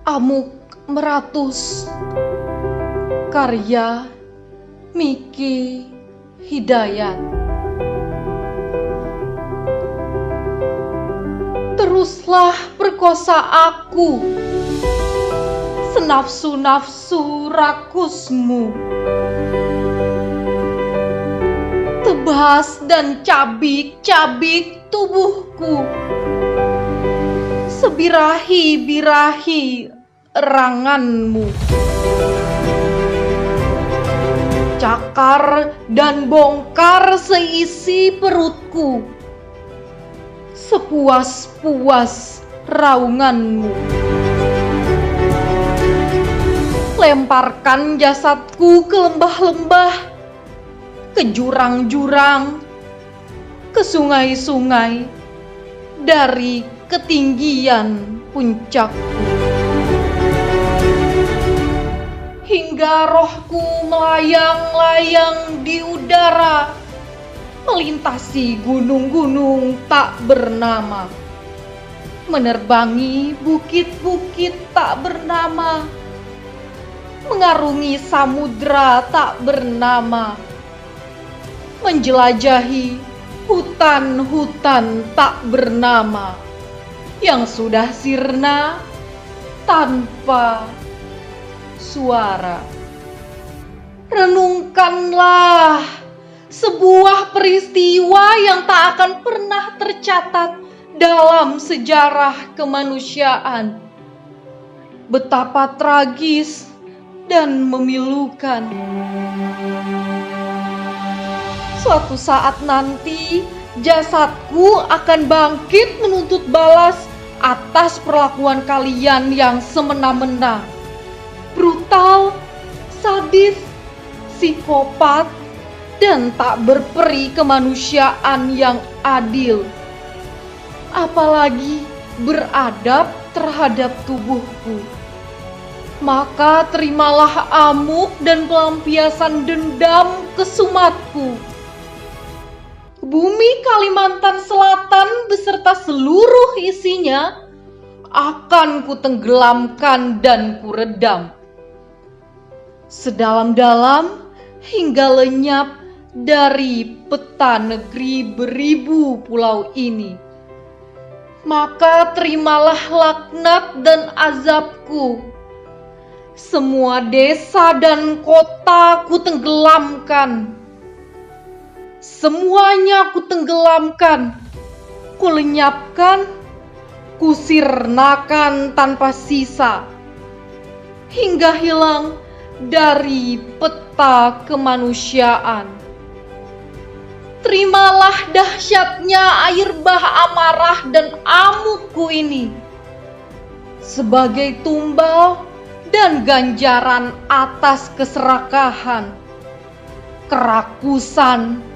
Amuk Meratus, karya Miki Hidayat. Teruslah perkosa aku, senafsu-nafsu rakusmu. Tebas dan cabik-cabik tubuhku, sebirahi-birahi eranganmu. Cakar dan bongkar seisi perutku, sepuas-puas raunganmu. Lemparkan jasadku ke lembah-lembah, ke jurang-jurang, ke sungai-sungai, dari ketinggian puncakku. Hingga rohku melayang-layang di udara, melintasi gunung-gunung tak bernama, menerbangi bukit-bukit tak bernama, mengarungi samudra tak bernama, menjelajahi hutan-hutan tak bernama yang sudah sirna tanpa suara. Renungkanlah sebuah peristiwa yang tak akan pernah tercatat dalam sejarah kemanusiaan. Betapa tragis dan memilukan. Suatu saat nanti, jasadku akan bangkit menuntut balas atas perlakuan kalian yang semena-mena, brutal, sadis, psikopat, dan tak berperi kemanusiaan yang adil, apalagi beradab terhadap tubuhku. Maka terimalah amuk dan pelampiasan dendam kesumatku. Bumi Kalimantan Selatan beserta seluruh isinya akan kutenggelamkan dan kuredam sedalam-dalam hingga lenyap dari peta negeri beribu pulau ini. Maka terimalah laknat dan azabku. Semua desa dan kota kutenggelamkan. Semuanya kutenggelamkan, kulenyapkan, kusirnakan tanpa sisa, hingga hilang dari peta kemanusiaan. Terimalah dahsyatnya air bah amarah dan amukku ini sebagai tumbal dan ganjaran atas keserakahan, kerakusan,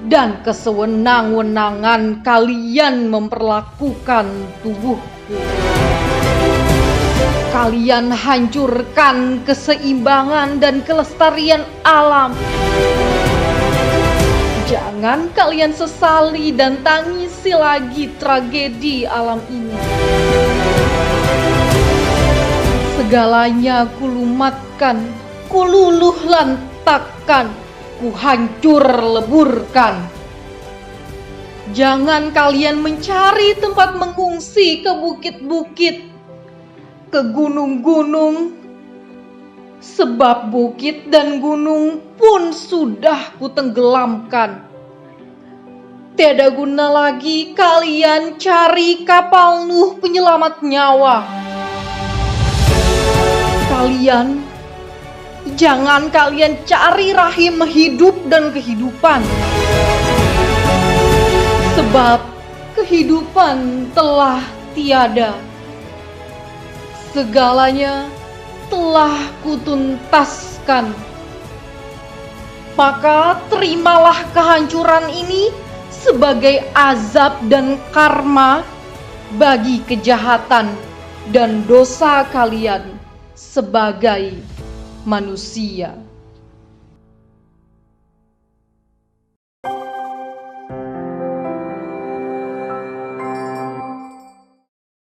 dan kesewenang-wenangan kalian memperlakukan tubuhku. Kalian hancurkan keseimbangan dan kelestarian alam. Jangan kalian sesali dan tangisi lagi tragedi alam ini. Segalanya kulumatkan, kululuh lantakkan, kuhancur leburkan. Jangan kalian mencari tempat mengungsi ke bukit-bukit, ke gunung-gunung, sebab bukit dan gunung pun sudah kutenggelamkan. Tiada guna lagi kalian cari kapal Nuh penyelamat nyawa. Jangan kalian cari rahim hidup dan kehidupan, sebab kehidupan telah tiada. Segalanya telah kutuntaskan. Maka terimalah kehancuran ini sebagai azab dan karma bagi kejahatan dan dosa kalian sebagai manusia.